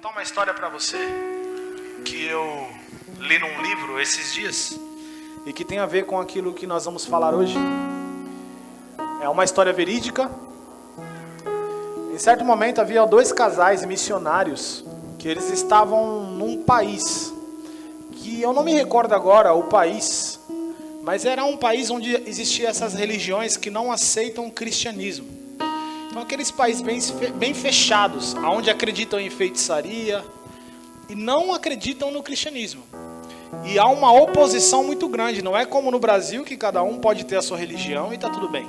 contar uma história para você que eu li num livro esses dias e que tem a ver com aquilo que nós vamos falar hoje. É uma história verídica. Em certo momento havia dois casais missionários que eles estavam num país que eu não me recordo agora o país, mas era um país onde existiam essas religiões que não aceitam o cristianismo. Então aqueles países bem fechados, onde acreditam em feitiçaria e não acreditam no cristianismo. E há uma oposição muito grande, não é como no Brasil que cada um pode ter a sua religião e está tudo bem.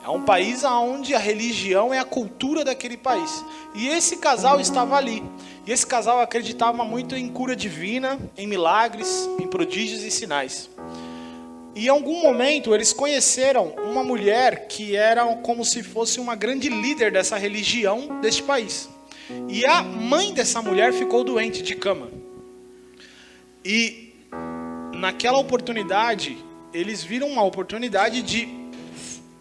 É um país onde a religião é a cultura daquele país. E esse casal estava ali. E esse casal acreditava muito em cura divina, em milagres, em prodígios e sinais. E em algum momento eles conheceram uma mulher que era como se fosse uma grande líder dessa religião deste país. E a mãe dessa mulher ficou doente de cama. E naquela oportunidade, eles viram uma oportunidade de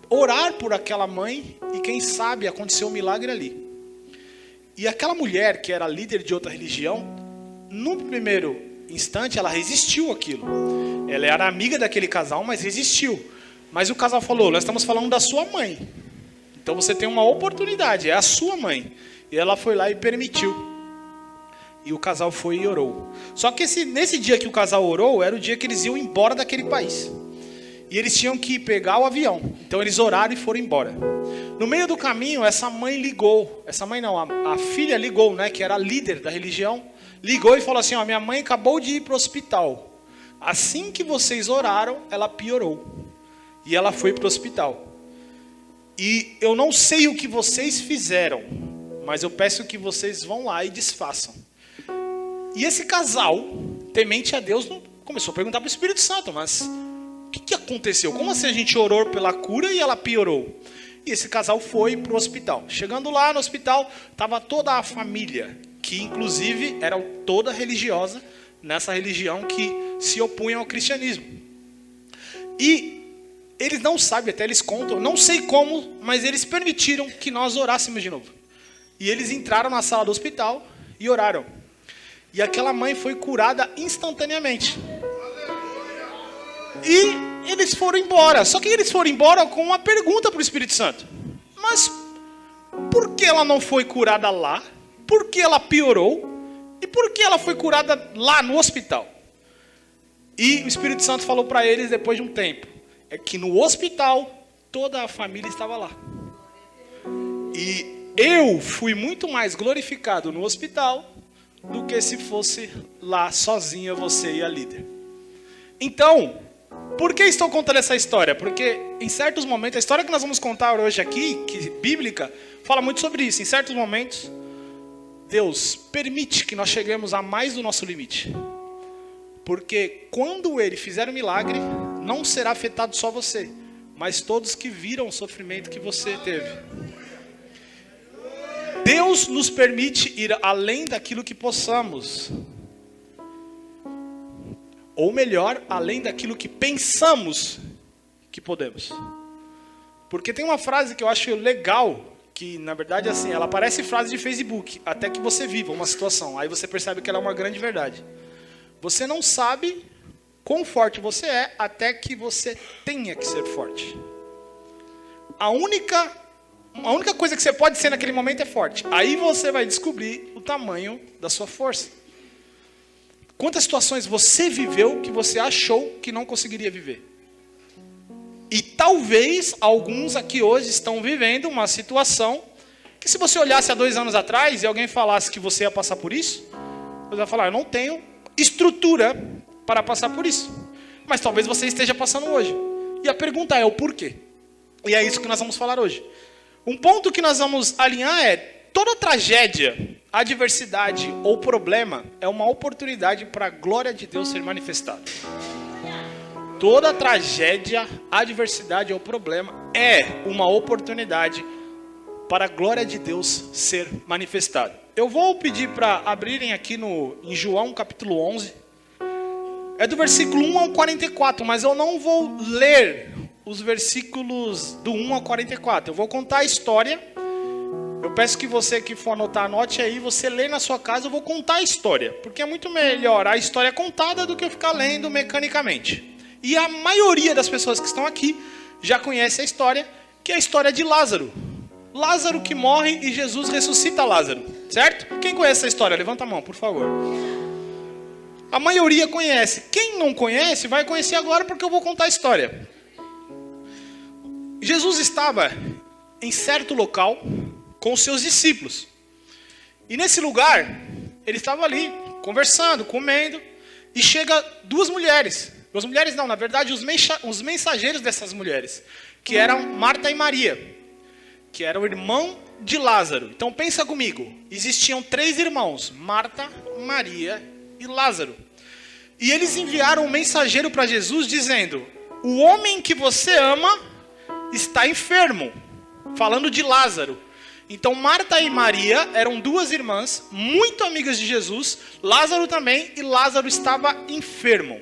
orar por aquela mãe e quem sabe aconteceu um milagre ali. E aquela mulher que era líder de outra religião, no primeiro instante ela resistiu àquilo. Ela era amiga daquele casal, mas resistiu. Mas o casal falou, nós estamos falando da sua mãe. Então você tem uma oportunidade, é a sua mãe. E ela foi lá e permitiu. E o casal foi e orou. Só que nesse dia que o casal orou, era o dia que eles iam embora daquele país. E eles tinham que pegar o avião. Então eles oraram e foram embora. No meio do caminho, essa mãe ligou. Essa mãe não, a filha ligou, né, que era a líder da religião. Ligou e falou assim, ó, minha mãe acabou de ir para o hospital. Assim que vocês oraram, ela piorou. E ela foi para o hospital. E eu não sei o que vocês fizeram, mas eu peço que vocês vão lá e desfaçam. E esse casal, temente a Deus, começou a perguntar para o Espírito Santo, mas o que aconteceu? Como assim a gente orou pela cura e ela piorou? E esse casal foi para o hospital. Chegando lá no hospital, estava toda a família, que inclusive era toda religiosa, nessa religião que se opunham ao cristianismo. E eles não sabem, até eles contam, não sei como, mas eles permitiram que nós orássemos de novo. E eles entraram na sala do hospital e oraram. E aquela mãe foi curada instantaneamente. E eles foram embora. Só que eles foram embora com uma pergunta para o Espírito Santo. Mas por que ela não foi curada lá? Por que ela piorou? E por que ela foi curada lá no hospital? E o Espírito Santo falou para eles depois de um tempo. É que no hospital, toda a família estava lá. E eu fui muito mais glorificado no hospital do que se fosse lá sozinha você e a líder. Então, por que estou contando essa história? Porque em certos momentos, a história que nós vamos contar hoje aqui, que bíblica, fala muito sobre isso. Em certos momentos, Deus permite que nós cheguemos a mais do nosso limite. Porque quando Ele fizer um milagre, não será afetado só você, mas todos que viram o sofrimento que você teve. Deus nos permite ir além daquilo que possamos. Ou melhor, além daquilo que pensamos que podemos. Porque tem uma frase que eu acho legal, que na verdade assim, ela parece frase de Facebook, até que você viva uma situação, aí você percebe que ela é uma grande verdade. Você não sabe quão forte você é até que você tenha que ser forte. A única coisa que você pode ser naquele momento é forte. Aí você vai descobrir o tamanho da sua força. Quantas situações você viveu que você achou que não conseguiria viver? E talvez alguns aqui hoje estão vivendo uma situação que se você olhasse há 2 anos atrás e alguém falasse que você ia passar por isso, você vai falar, eu não tenho estrutura para passar por isso. Mas talvez você esteja passando hoje. E a pergunta é o porquê. E é isso que nós vamos falar hoje. Um ponto que nós vamos alinhar é, toda tragédia, adversidade ou problema é uma oportunidade para a glória de Deus ser manifestada. Toda tragédia, adversidade ou problema é uma oportunidade para a glória de Deus ser manifestada. Eu vou pedir para abrirem aqui em João capítulo 11. É do versículo 1 ao 44, mas eu não vou ler os versículos do 1 ao 44. Eu vou contar a história. Eu peço que você que for anotar, anote aí, você lê na sua casa, eu vou contar a história. Porque é muito melhor a história contada do que eu ficar lendo mecanicamente. E a maioria das pessoas que estão aqui já conhece a história, que é a história de Lázaro. Lázaro que morre e Jesus ressuscita Lázaro, certo? Quem conhece essa história? Levanta a mão, por favor. A maioria conhece. Quem não conhece, vai conhecer agora porque eu vou contar a história. Jesus estava em certo local com os seus discípulos. E nesse lugar, ele estava ali, conversando, comendo, e chega duas mulheres. Duas mulheres não, na verdade, os mensageiros dessas mulheres, que eram Marta e Maria, que era o irmão de Lázaro. Então pensa comigo, existiam 3 irmãos, Marta, Maria e Lázaro. E eles enviaram um mensageiro para Jesus dizendo: o homem que você ama está enfermo, falando de Lázaro. Então Marta e Maria eram 2 irmãs, muito amigas de Jesus, Lázaro também, e Lázaro estava enfermo.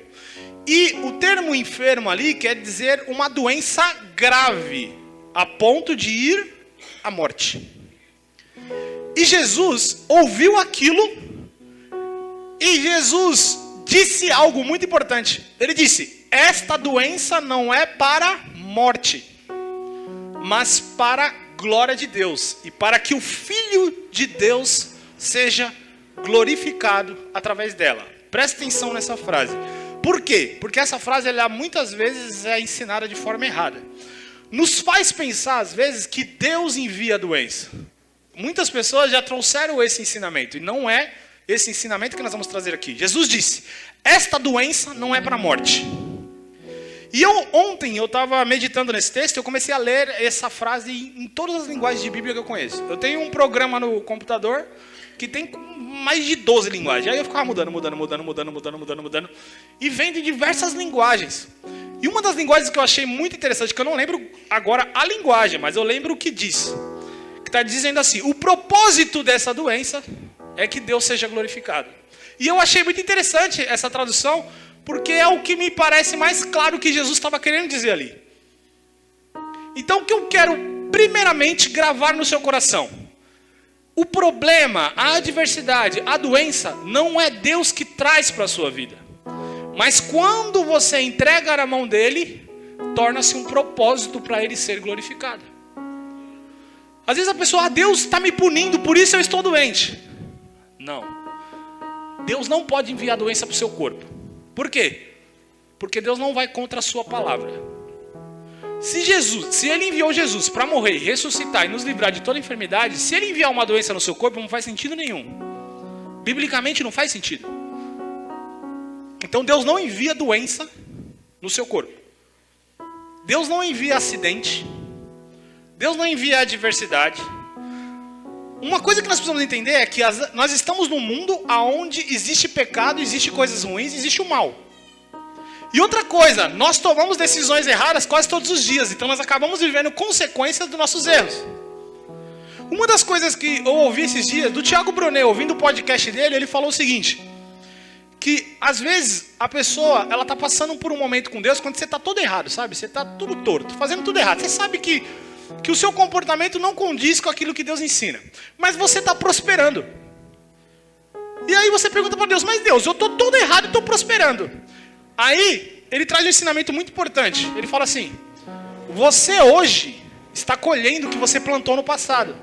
E o termo enfermo ali quer dizer uma doença grave, a ponto de ir à morte. E Jesus ouviu aquilo, e Jesus disse algo muito importante. Ele disse: esta doença não é para morte, mas para glória de Deus, e para que o Filho de Deus seja glorificado através dela. Presta atenção nessa frase. Por quê? Porque essa frase, ela muitas vezes é ensinada de forma errada. Nos faz pensar, às vezes, que Deus envia a doença. Muitas pessoas já trouxeram esse ensinamento, e não é esse ensinamento que nós vamos trazer aqui. Jesus disse: esta doença não é para a morte. E ontem eu estava meditando nesse texto, eu comecei a ler essa frase em todas as linguagens de Bíblia que eu conheço. Eu tenho um programa no computador que tem mais de 12 linguagens. Aí eu ficava mudando. E vendo em diversas linguagens. E uma das linguagens que eu achei muito interessante, que eu não lembro agora a linguagem, mas eu lembro o que diz. Que está dizendo assim: o propósito dessa doença é que Deus seja glorificado. E eu achei muito interessante essa tradução, porque é o que me parece mais claro que Jesus estava querendo dizer ali. Então o que eu quero primeiramente gravar no seu coração: o problema, a adversidade, a doença, não é Deus que traz para a sua vida. Mas quando você entrega na mão dele, torna-se um propósito para ele ser glorificado. Às vezes a pessoa: Deus está me punindo, por isso eu estou doente. Não. Deus não pode enviar a doença para o seu corpo. Por quê? Porque Deus não vai contra a sua palavra. Se ele enviou Jesus para morrer, ressuscitar e nos livrar de toda enfermidade, se ele enviar uma doença no seu corpo, não faz sentido nenhum. Biblicamente não faz sentido. Então Deus não envia doença no seu corpo. Deus não envia acidente. Deus não envia adversidade. Uma coisa que nós precisamos entender é que nós estamos num mundo onde existe pecado, existe coisas ruins, existe o mal. E outra coisa, nós tomamos decisões erradas quase todos os dias, então nós acabamos vivendo consequências dos nossos erros. Uma das coisas que eu ouvi esses dias, do Thiago Brunet, ouvindo o podcast dele, ele falou o seguinte: que às vezes a pessoa, ela está passando por um momento com Deus quando você está todo errado, sabe? Você está tudo torto, fazendo tudo errado. Você sabe que o seu comportamento não condiz com aquilo que Deus ensina, mas você está prosperando. E aí você pergunta para Deus: mas Deus, eu estou todo errado e estou prosperando. Aí ele traz um ensinamento muito importante. Ele fala assim: você hoje está colhendo o que você plantou no passado.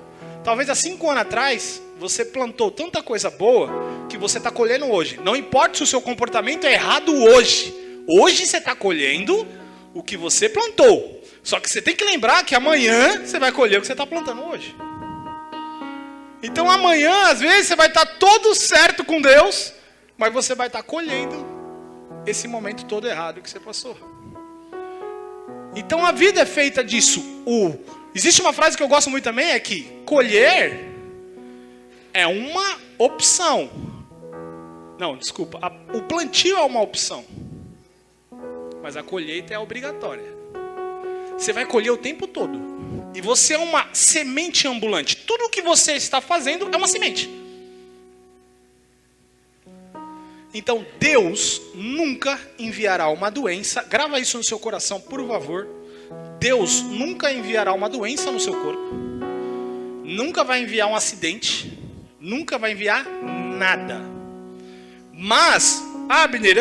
Talvez há 5 anos atrás você plantou tanta coisa boa que você está colhendo hoje. Não importa se o seu comportamento é errado hoje. Hoje você está colhendo o que você plantou. Só que você tem que lembrar que amanhã você vai colher o que você está plantando hoje. Então amanhã, às vezes, você vai estar todo certo com Deus, mas você vai estar colhendo esse momento todo errado que você passou. Então a vida é feita disso. Existe uma frase que eu gosto muito também, é que colher é uma opção. Não, desculpa. O plantio é uma opção, mas a colheita é obrigatória. Você vai colher o tempo todo. E você é uma semente ambulante. Tudo o que você está fazendo é uma semente. Então Deus nunca enviará uma doença. Grava isso no seu coração, por favor. Deus nunca enviará uma doença no seu corpo, nunca vai enviar um acidente, nunca vai enviar nada. Mas, Abner,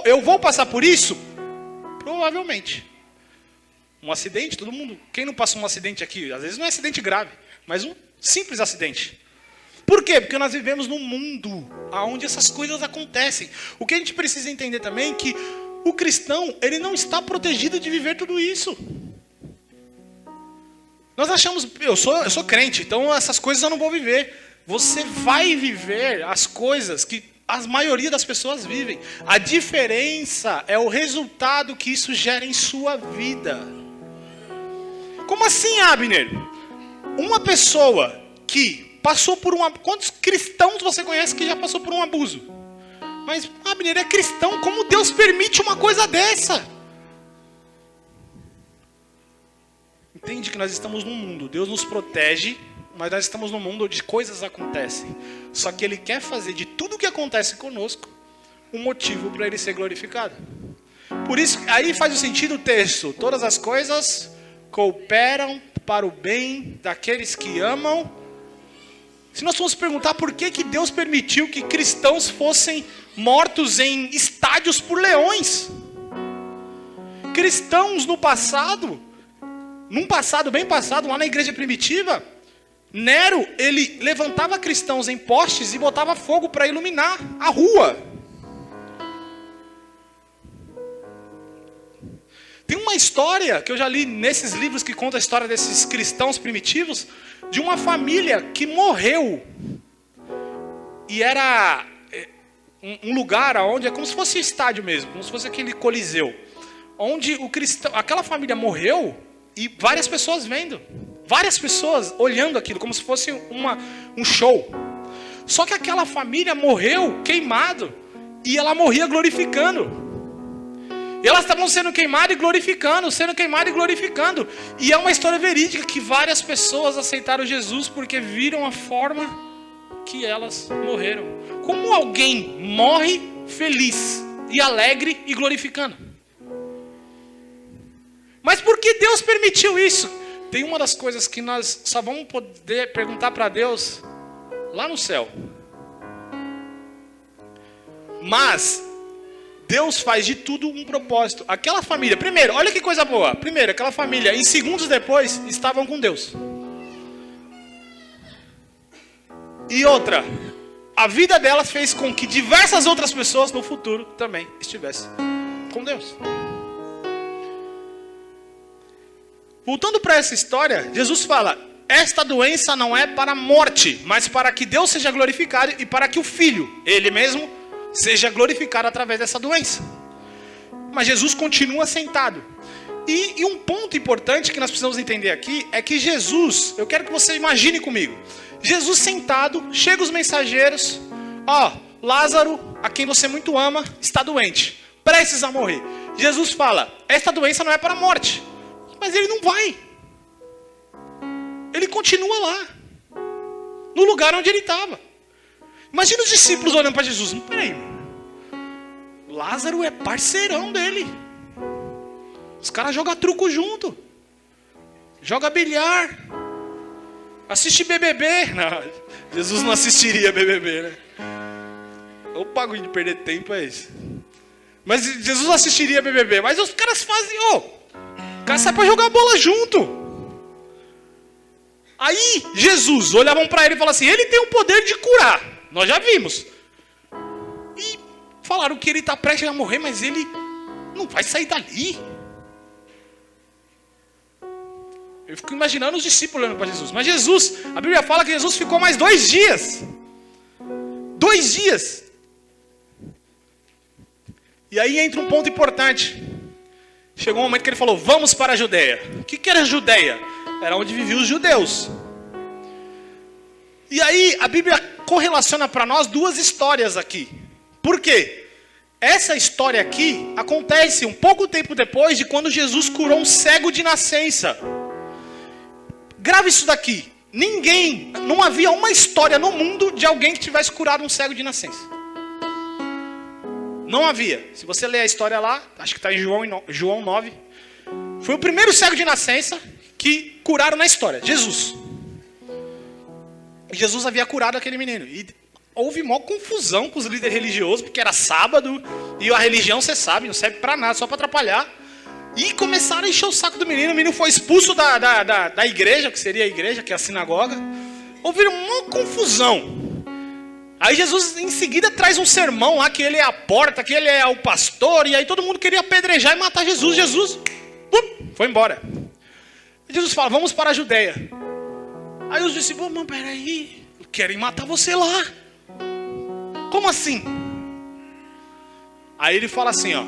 eu vou passar por isso? Provavelmente. Um acidente, todo mundo, quem não passou um acidente aqui? Às vezes não é acidente grave, mas um simples acidente. Por quê? Porque nós vivemos num mundo onde essas coisas acontecem. O que a gente precisa entender também é que o cristão, ele não está protegido de viver tudo isso. Nós achamos, eu sou crente, então essas coisas eu não vou viver. Você vai viver as coisas que a maioria das pessoas vivem. A diferença é o resultado que isso gera em sua vida. Como assim, Abner? Uma pessoa que passou por quantos cristãos você conhece que já passou por um abuso? Mas, Abner, é cristão, como Deus permite uma coisa dessa? Entende que nós estamos num mundo, Deus nos protege, mas nós estamos num mundo onde coisas acontecem. Só que Ele quer fazer de tudo que acontece conosco um motivo para Ele ser glorificado. Por isso, aí faz o sentido o texto. Todas as coisas cooperam para o bem daqueles que amam. Se nós formos perguntar por que Deus permitiu que cristãos fossem mortos em estádios por leões. Cristãos no passado, num passado bem passado, lá na igreja primitiva, Nero, ele levantava cristãos em postes e botava fogo para iluminar a rua. Tem uma história que eu já li nesses livros que conta a história desses cristãos primitivos, de uma família que morreu. E era um lugar onde é como se fosse estádio mesmo, como se fosse aquele coliseu, onde aquela família morreu e várias pessoas vendo. Várias pessoas olhando aquilo, como se fosse um show. Só que aquela família morreu queimado, e ela morria glorificando. E elas estavam sendo queimadas e glorificando, sendo queimadas e glorificando. E é uma história verídica que várias pessoas aceitaram Jesus porque viram a forma que elas morreram. Como alguém morre feliz e alegre e glorificando? Mas por que Deus permitiu isso? Tem uma das coisas que nós só vamos poder perguntar para Deus lá no céu. Mas Deus faz de tudo um propósito. Aquela família, primeiro, olha que coisa boa. Primeiro, aquela família, em segundos depois, estavam com Deus. E outra, a vida delas fez com que diversas outras pessoas no futuro também estivessem com Deus. Voltando para essa história, Jesus fala: esta doença não é para a morte, mas para que Deus seja glorificado e para que o Filho, Ele mesmo, seja glorificado através dessa doença. Mas Jesus continua sentado. E um ponto importante que nós precisamos entender aqui é que Jesus, eu quero que você imagine comigo, Jesus sentado, chega os mensageiros, Lázaro, a quem você muito ama, está doente, prestes a morrer. Jesus fala: esta doença não é para a morte. Mas ele não vai. Ele continua lá, no lugar onde ele estava. Imagina os discípulos olhando para Jesus. Peraí, Lázaro é parceirão dele. Os caras jogam truco junto, joga bilhar, assiste BBB. Não, Jesus não assistiria BBB, né? O bagulho de perder tempo é esse. Mas Jesus assistiria BBB. Mas os caras fazem, o cara sai para jogar bola junto. Aí Jesus, olhavam para ele e falavam assim: ele tem o poder de curar. Nós já vimos. E falaram que ele está prestes a morrer, mas ele não vai sair dali. Eu fico imaginando os discípulos olhando para Jesus. Mas Jesus, a Bíblia fala que Jesus ficou mais 2 dias. 2 dias. E aí entra um ponto importante. Chegou um momento que ele falou: vamos para a Judeia. O que era a Judeia? Era onde viviam os judeus. E aí a Bíblia correlaciona para nós 2 histórias aqui. Por quê? Essa história aqui acontece um pouco tempo depois de quando Jesus curou um cego de nascença. Grave isso daqui. Não havia uma história no mundo de alguém que tivesse curado um cego de nascença. Não havia. Se você ler a história lá, acho que está em João 9. Foi o primeiro cego de nascença que curaram na história, Jesus. Jesus havia curado aquele menino. E houve maior confusão com os líderes religiosos, porque era sábado, e a religião, você sabe, não serve pra nada, só pra atrapalhar. E começaram a encher o saco do menino foi expulso da igreja, que seria a igreja, que é a sinagoga. Houve uma confusão. Aí Jesus em seguida traz um sermão lá, que ele é a porta, que ele é o pastor, e aí todo mundo queria apedrejar e matar Jesus. Jesus foi embora. E Jesus fala, vamos para a Judéia. Aí os discípulos, mas peraí, querem matar você lá. Como assim? Aí ele fala assim, ó,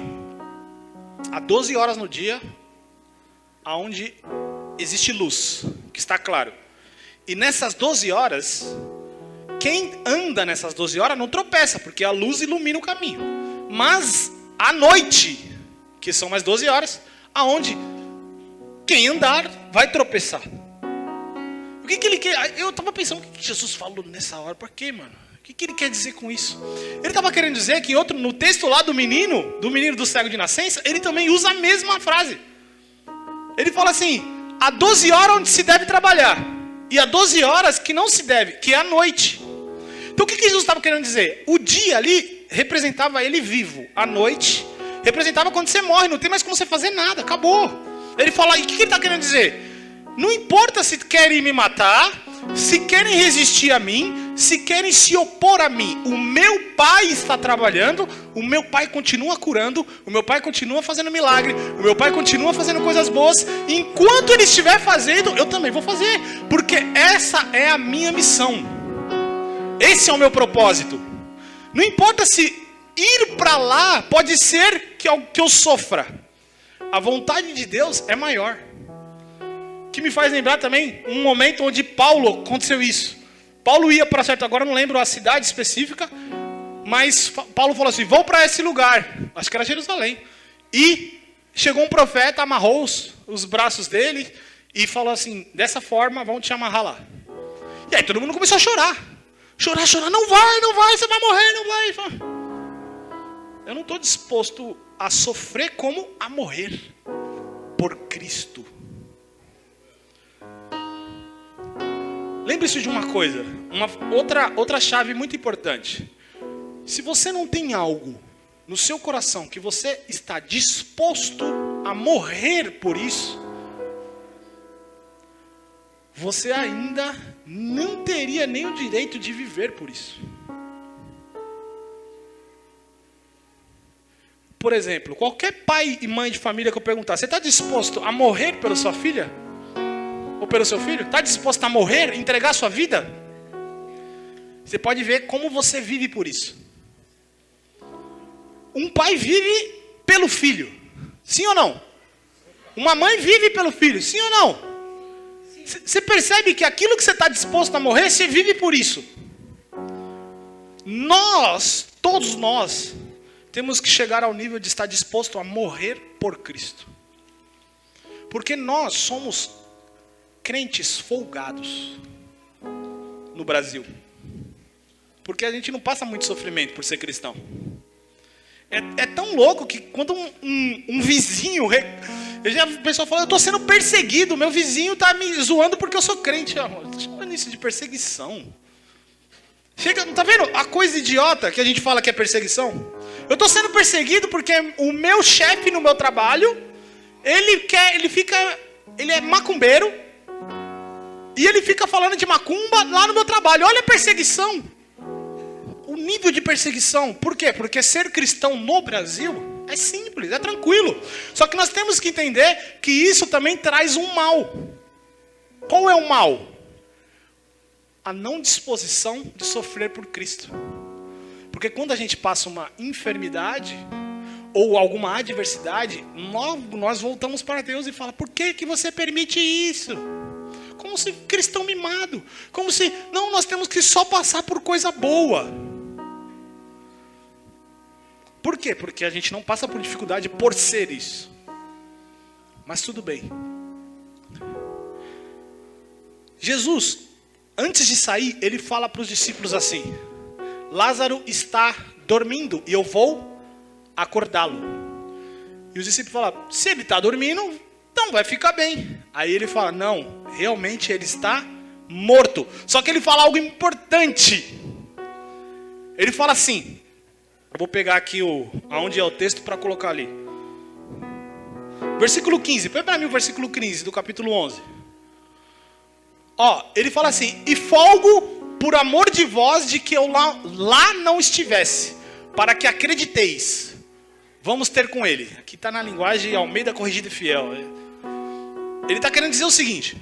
há 12 horas no dia, aonde existe luz, que está claro. E nessas 12 horas, quem anda nessas 12 horas não tropeça, porque a luz ilumina o caminho. Mas à noite, que são mais 12 horas, aonde quem andar vai tropeçar. O que ele quer? Eu estava pensando, o que Jesus falou nessa hora? Por quê, mano? O que ele quer dizer com isso? Ele estava querendo dizer que no texto lá do menino do cego de nascença, ele também usa a mesma frase. Ele fala assim, há 12 horas onde se deve trabalhar, e há 12 horas que não se deve, que é a noite. Então o que Jesus estava querendo dizer? O dia ali representava ele vivo, a noite representava quando você morre, não tem mais como você fazer nada, acabou. Ele fala, e o que ele está querendo dizer? Não importa se querem me matar, se querem resistir a mim, se querem se opor a mim, o meu Pai está trabalhando, o meu Pai continua curando, o meu Pai continua fazendo milagre, o meu Pai continua fazendo coisas boas, enquanto Ele estiver fazendo, eu também vou fazer, porque essa é a minha missão, esse é o meu propósito. Não importa se ir para lá, pode ser que eu sofra, a vontade de Deus é maior. Que me faz lembrar também um momento onde Paulo aconteceu isso. Paulo ia para certo, agora não lembro a cidade específica, mas Paulo falou assim, vou para esse lugar, acho que era Jerusalém. E chegou um profeta, amarrou os braços dele e falou assim, dessa forma vão te amarrar lá. E aí todo mundo começou a chorar. Chorar, não vai, você vai morrer, não vai. Eu não estou disposto a sofrer como a morrer por Cristo. Lembre-se de uma coisa, outra chave muito importante. Se você não tem algo no seu coração que você está disposto a morrer por isso, você ainda não teria nem o direito de viver por isso. Por exemplo, qualquer pai e mãe de família que eu perguntar, você está disposto a morrer pela sua filha? Ou pelo seu filho? Está disposto a morrer, entregar a sua vida? Você pode ver como você vive por isso. Um pai vive pelo filho, sim ou não? Uma mãe vive pelo filho, sim ou não? Você percebe que aquilo que você está disposto a morrer, você vive por isso. Todos nós, temos que chegar ao nível de estar disposto a morrer por Cristo. Porque nós somos crentes folgados no Brasil. Porque a gente não passa muito sofrimento por ser cristão. É tão louco que quando um vizinho... O pessoal fala, eu estou sendo perseguido, meu vizinho está me zoando porque eu sou crente. Estou chamando isso de perseguição. Tá vendo a coisa idiota que a gente fala que é perseguição? Eu estou sendo perseguido porque o meu chefe no meu trabalho, ele é macumbeiro, e ele fica falando de macumba lá no meu trabalho. Olha a perseguição. O nível de perseguição. Por quê? Porque ser cristão no Brasil é simples, é tranquilo. Só que nós temos que entender que isso também traz um mal. Qual é o mal? A não disposição de sofrer por Cristo. Porque quando a gente passa uma enfermidade ou alguma adversidade, nós voltamos para Deus e fala, por que você permite isso? Como se cristão mimado. Como se, não, nós temos que só passar por coisa boa. Por quê? Porque a gente não passa por dificuldade por ser isso. Mas tudo bem. Jesus, antes de sair, ele fala para os discípulos assim, Lázaro está dormindo e eu vou acordá-lo. E os discípulos falam, se ele está dormindo, então vai ficar bem. Aí ele fala, não, realmente ele está morto. Só que ele fala algo importante. Ele fala assim, eu vou pegar aqui aonde é o texto para colocar ali. Versículo 15, põe para mim o versículo 15 do capítulo 11. Ó, ele fala assim, e folgo por amor de vós de que eu lá não estivesse, para que acrediteis. Vamos ter com ele. Aqui está na linguagem Almeida Corrigida e Fiel. Ele está querendo dizer o seguinte,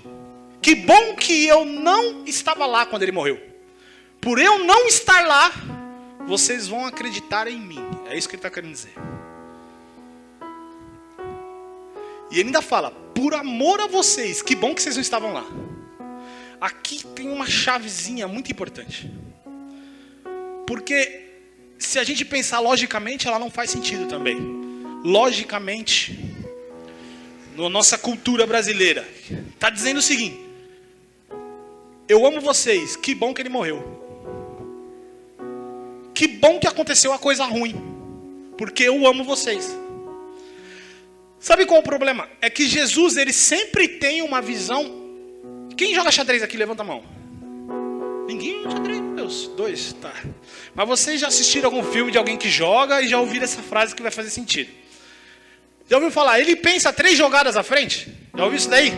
que bom que eu não estava lá quando ele morreu. Por eu não estar lá, vocês vão acreditar em mim. É isso que ele está querendo dizer. E ele ainda fala, por amor a vocês, que bom que vocês não estavam lá. Aqui tem uma chavezinha muito importante. Porque se a gente pensar logicamente, ela não faz sentido também. Logicamente, na nossa cultura brasileira, está dizendo o seguinte, eu amo vocês, que bom que ele morreu. Que bom que aconteceu a coisa ruim, porque eu amo vocês. Sabe qual é o problema? É que Jesus, ele sempre tem uma visão. Quem joga xadrez aqui? Levanta a mão. Ninguém joga xadrez, meu Deus. 2, tá. Mas vocês já assistiram algum filme de alguém que joga e já ouviram essa frase que vai fazer sentido. Já ouviu falar? Ele pensa 3 jogadas à frente? Já ouviu isso daí?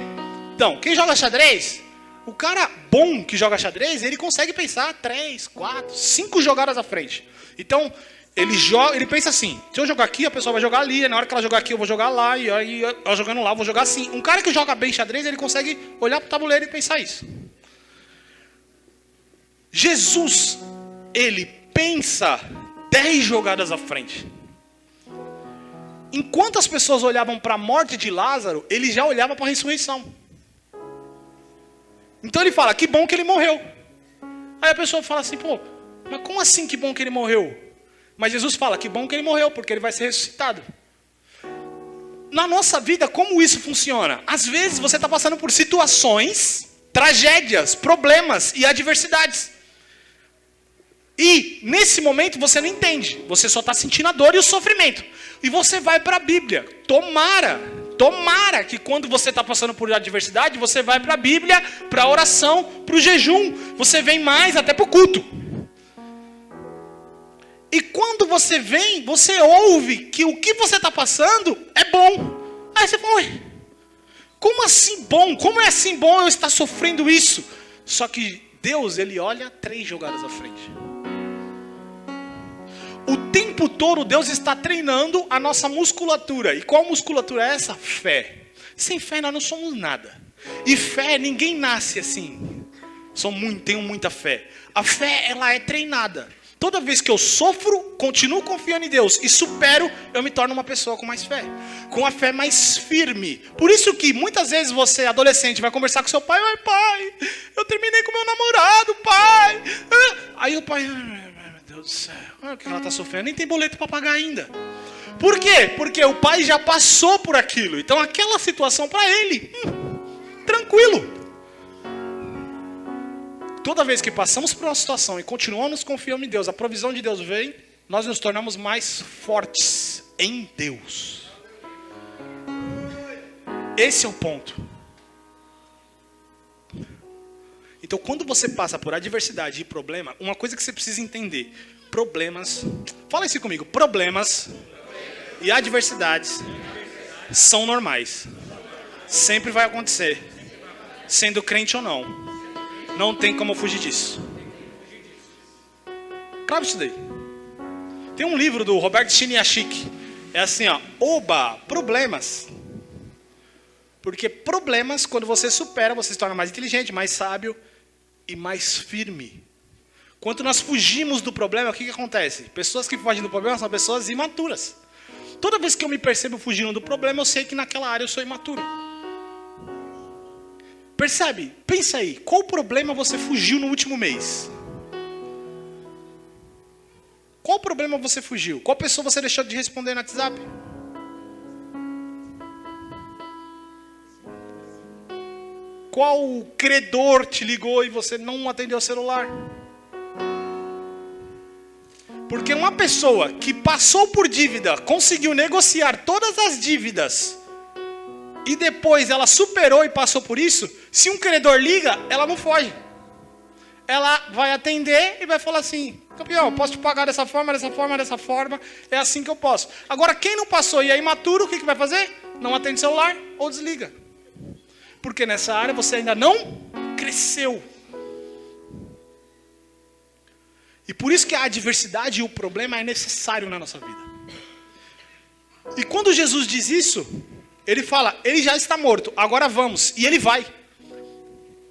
Então, quem joga xadrez, o cara bom que joga xadrez, ele consegue pensar 3, 4, 5 jogadas à frente. Então, ele pensa assim, se eu jogar aqui, a pessoa vai jogar ali, na hora que ela jogar aqui, eu vou jogar lá, e aí eu jogando lá, eu vou jogar assim. Um cara que joga bem xadrez, ele consegue olhar para o tabuleiro e pensar isso. Jesus, ele pensa 10 jogadas à frente. Enquanto as pessoas olhavam para a morte de Lázaro, ele já olhava para a ressurreição. Então ele fala, que bom que ele morreu. Aí a pessoa fala assim, pô, mas como assim que bom que ele morreu? Mas Jesus fala, que bom que ele morreu, porque ele vai ser ressuscitado. Na nossa vida, como isso funciona? Às vezes você está passando por situações, tragédias, problemas e adversidades. E nesse momento você não entende. Você só está sentindo a dor e o sofrimento. E você vai para a Bíblia. Tomara que quando você está passando por adversidade, você vai para a Bíblia, para a oração, para o jejum. Você vem mais até para o culto. E quando você vem, você ouve que o que você está passando é bom. Aí você fala, ué, como assim bom? Como é assim bom eu estar sofrendo isso? Só que Deus, ele olha 3 jogadas à frente. O tempo todo Deus está treinando a nossa musculatura. E qual musculatura é essa? Fé. Sem fé nós não somos nada. E fé, ninguém nasce assim. Tenho muita fé. A fé, ela é treinada. Toda vez que eu sofro, continuo confiando em Deus e supero, eu me torno uma pessoa com mais fé. Com a fé mais firme. Por isso que muitas vezes você, adolescente, vai conversar com seu pai. Ai, pai, eu terminei com meu namorado, pai. Aí o pai, meu Deus do céu, olha o que ela está sofrendo, nem tem boleto para pagar ainda. Por quê? Porque o pai já passou por aquilo. Então aquela situação para ele, tranquilo. Toda vez que passamos por uma situação e continuamos confiando em Deus, a provisão de Deus vem, nós nos tornamos mais fortes em Deus. Esse é o ponto. Então, quando você passa por adversidade e problema, uma coisa que você precisa entender: problemas, fala isso comigo, problemas e adversidades são normais. Sempre vai acontecer, sendo crente ou não. Não tem como fugir disso. Claro isso daí. Tem um livro do Robert Chiniachik. É assim, ó. Oba, problemas. Porque problemas, quando você supera, você se torna mais inteligente, mais sábio e mais firme. Quando nós fugimos do problema, o que acontece? Pessoas que fogem do problema são pessoas imaturas. Toda vez que eu me percebo fugindo do problema, eu sei que naquela área eu sou imaturo. Percebe? Pensa aí, qual problema você fugiu no último mês? Qual problema você fugiu? Qual pessoa você deixou de responder no WhatsApp? Qual credor te ligou e você não atendeu o celular? Porque uma pessoa que passou por dívida, conseguiu negociar todas as dívidas e depois ela superou e passou por isso, se um credor liga, ela não foge. Ela vai atender e vai falar assim, campeão, posso te pagar dessa forma, dessa forma, dessa forma, é assim que eu posso. Agora, quem não passou e é imaturo, o que vai fazer? Não atende celular ou desliga. Porque nessa área você ainda não cresceu. E por isso que a adversidade e o problema é necessário na nossa vida. E quando Jesus diz isso, ele fala, ele já está morto, agora vamos. E ele vai.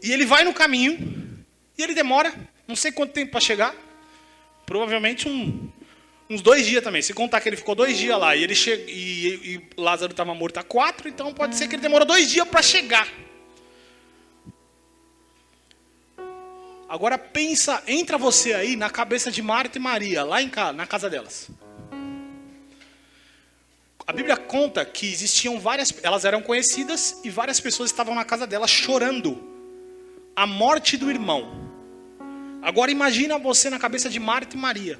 E ele vai no caminho, e ele demora, não sei quanto tempo para chegar. Provavelmente uns 2 dias também. Se contar que ele ficou 2 dias lá, e Lázaro estava morto há 4, então pode ser que ele demorou 2 dias para chegar. Agora pensa, entra você aí na cabeça de Marta e Maria, lá na casa delas. A Bíblia conta que existiam elas eram conhecidas e várias pessoas estavam na casa delas chorando a morte do irmão. Agora imagina você na cabeça de Marta e Maria.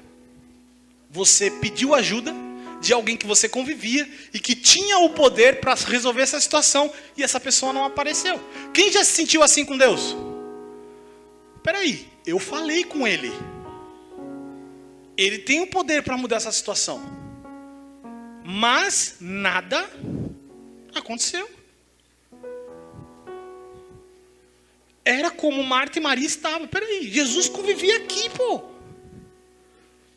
Você pediu ajuda de alguém que você convivia e que tinha o poder para resolver essa situação e essa pessoa não apareceu. Quem já se sentiu assim com Deus? Peraí, eu falei com ele. Ele tem o poder para mudar essa situação. Mas nada aconteceu. Era como Marta e Maria estavam. Peraí, Jesus convivia aqui, pô.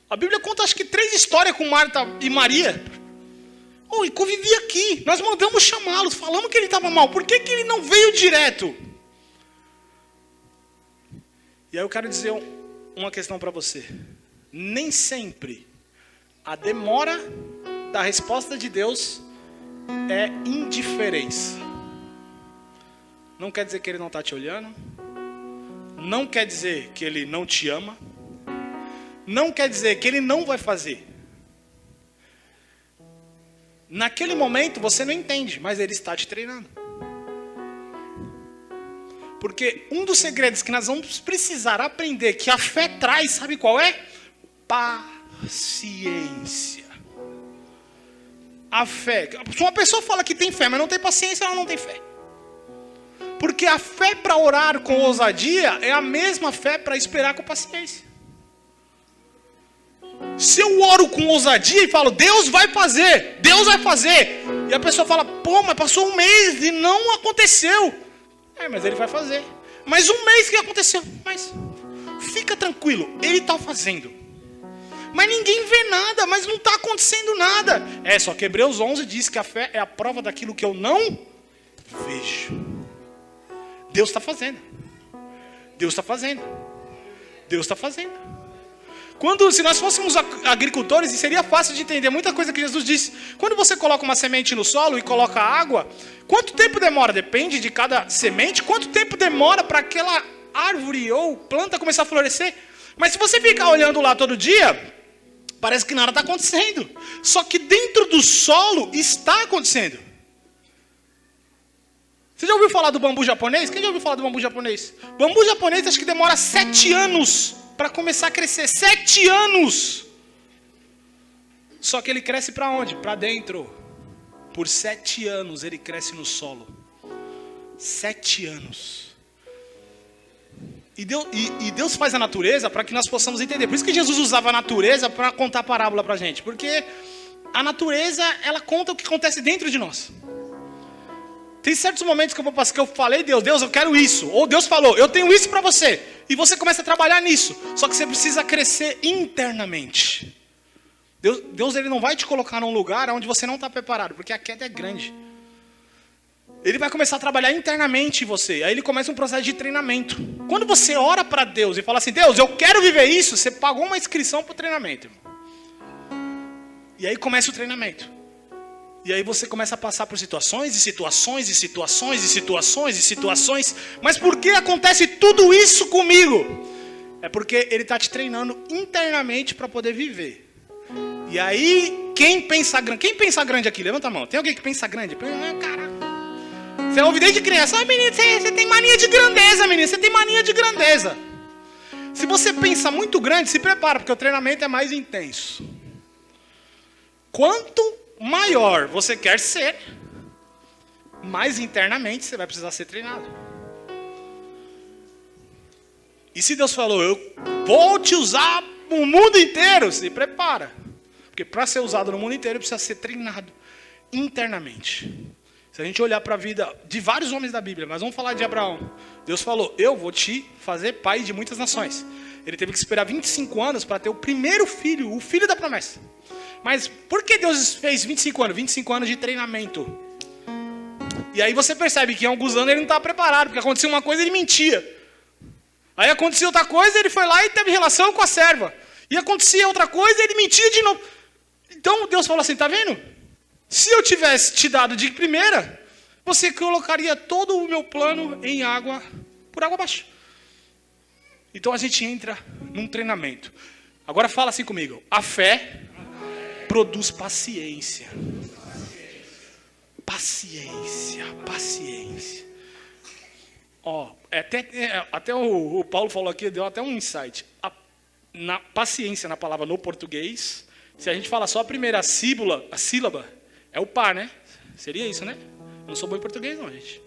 A Bíblia conta acho que 3 histórias com Marta e Maria. Oh, e convivia aqui. Nós mandamos chamá-los, falamos que ele estava mal. Por que ele não veio direto? E aí eu quero dizer uma questão para você. Nem sempre a demora da resposta de Deus é indiferença. Não quer dizer que ele não está te olhando. Não quer dizer que ele não te ama. Não quer dizer que ele não vai fazer. Naquele momento você não entende, mas ele está te treinando. Porque um dos segredos que nós vamos precisar aprender, que a fé traz, sabe qual é? Paciência. A fé. Se uma pessoa fala que tem fé, mas não tem paciência, ela não tem fé. Porque a fé para orar com ousadia é a mesma fé para esperar com paciência. Se eu oro com ousadia e falo, Deus vai fazer, e a pessoa fala, pô, mas passou 1 mês e não aconteceu. Mas ele vai fazer. Mas 1 mês que aconteceu. Mas fica tranquilo, ele está fazendo. Mas ninguém vê nada, mas não está acontecendo nada. Só que Hebreus 11 diz que a fé é a prova daquilo que eu não vejo. Deus está fazendo. Deus está fazendo. Deus está fazendo. Se nós fôssemos agricultores, seria fácil de entender muita coisa que Jesus disse. Quando você coloca uma semente no solo e coloca água, quanto tempo demora? Depende de cada semente. Quanto tempo demora para aquela árvore ou planta começar a florescer? Mas se você ficar olhando lá todo dia, parece que nada está acontecendo. Só que dentro do solo está acontecendo. Você já ouviu falar do bambu japonês? Quem já ouviu falar do bambu japonês? Bambu japonês acho que demora 7 anos para começar a crescer. 7 anos! Só que ele cresce para onde? Para dentro. Por 7 anos ele cresce no solo. 7 anos. E Deus faz a natureza para que nós possamos entender. Por isso que Jesus usava a natureza para contar parábola para a gente. Porque a natureza, ela conta o que acontece dentro de nós. Tem certos momentos que eu vou passar que eu falei, Deus, eu quero isso. Ou Deus falou, eu tenho isso para você. E você começa a trabalhar nisso. Só que você precisa crescer internamente. Deus ele não vai te colocar num lugar onde você não está preparado. Porque a queda é grande. Ele vai começar a trabalhar internamente em você. Aí ele começa um processo de treinamento. Quando você ora para Deus e fala assim, Deus, eu quero viver isso. Você pagou uma inscrição para o treinamento, irmão. E aí começa o treinamento. E aí você começa a passar por situações, e situações, e situações, e situações, e situações. Mas por que acontece tudo isso comigo? É porque ele está te treinando internamente para poder viver. E aí, quem pensa grande aqui? Levanta a mão. Tem alguém que pensa grande? Cara, você ouve desde criança. Menino, você tem mania de grandeza, menino. Você tem mania de grandeza. Se você pensa muito grande, se prepara, porque o treinamento é mais intenso. Quanto maior você quer ser, Mas internamente você vai precisar ser treinado. E se Deus falou, eu vou te usar no mundo inteiro, se prepara. Porque para ser usado no mundo inteiro precisa ser treinado internamente. Se a gente olhar para a vida de vários homens da Bíblia, mas vamos falar de Abraão. Deus falou, eu vou te fazer pai de muitas nações. Ele teve que esperar 25 anos para ter o primeiro filho, o filho da promessa. Mas por que Deus fez 25 anos? 25 anos de treinamento. E aí você percebe que em alguns anos ele não estava preparado, porque aconteceu uma coisa e ele mentia. Aí acontecia outra coisa, ele foi lá e teve relação com a serva. E acontecia outra coisa e ele mentia de novo. Então Deus falou assim, tá vendo? Se eu tivesse te dado de primeira, você colocaria todo o meu plano em água, por água abaixo. Então a gente entra num treinamento. Agora fala assim comigo. A fé produz paciência. Paciência. Ó, até o Paulo falou aqui, deu até um insight. Paciência na palavra no português, se a gente fala só a primeira sílaba, é o par, né? Seria isso, né? Eu não sou bom em português não, gente.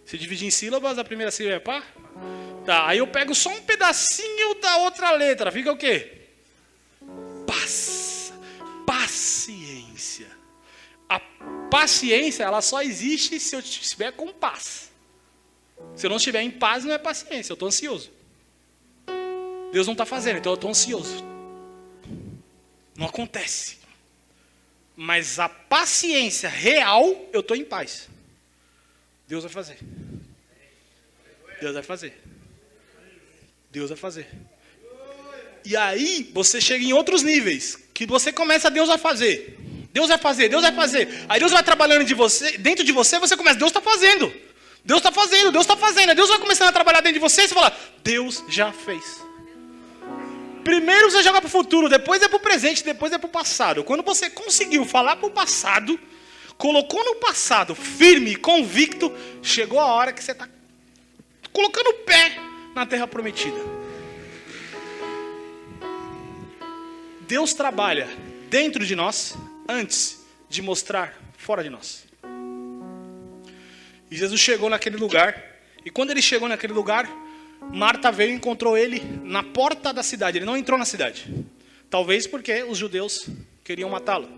Se dividir em sílabas, a primeira sílaba é par? Tá, aí eu pego só um pedacinho da outra letra, fica o quê? Paciência. A paciência, ela só existe se eu estiver com paz. Se eu não estiver em paz, não é paciência, eu estou ansioso. Deus não está fazendo, então eu estou ansioso. Não acontece. Mas a paciência real, eu estou em paz. Deus vai fazer. Deus vai fazer. Deus vai fazer. E aí, você chega em outros níveis, que você começa, Deus vai fazer. Deus vai fazer, Deus vai fazer. Aí Deus vai trabalhando dentro de você, você começa, Deus está fazendo. Deus está fazendo, Deus está fazendo. Aí Deus vai começando a trabalhar dentro de você, e você fala, Deus já fez. Primeiro você joga para o futuro, depois é para o presente, depois é para o passado. Quando você conseguiu falar para o passado, colocou no passado firme, convicto, chegou a hora que você está colocando o pé na terra prometida. Deus trabalha dentro de nós antes de mostrar fora de nós. E Jesus chegou naquele lugar, e quando ele chegou naquele lugar, Marta veio e encontrou ele na porta da cidade. Ele não entrou na cidade. Talvez porque os judeus queriam matá-lo.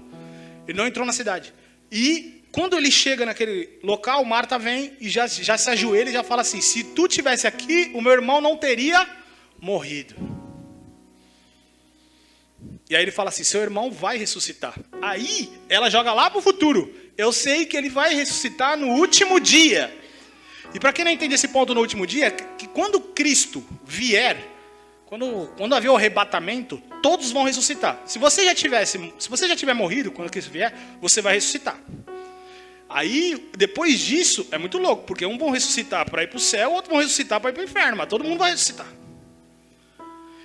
Ele não entrou na cidade. E quando ele chega naquele local, Marta vem e já se ajoelha e já fala assim, se tu tivesse aqui, o meu irmão não teria morrido. E aí ele fala assim, seu irmão vai ressuscitar. Aí ela joga lá para o futuro. Eu sei que ele vai ressuscitar no último dia. E para quem não entende esse ponto no último dia, que quando Cristo vier, quando haver o arrebatamento, todos vão ressuscitar. Se você já tiver morrido, quando Cristo vier, você vai ressuscitar. Aí, depois disso, é muito louco, porque um vão ressuscitar para ir para o céu, outro vão ressuscitar para ir para o inferno, mas todo mundo vai ressuscitar.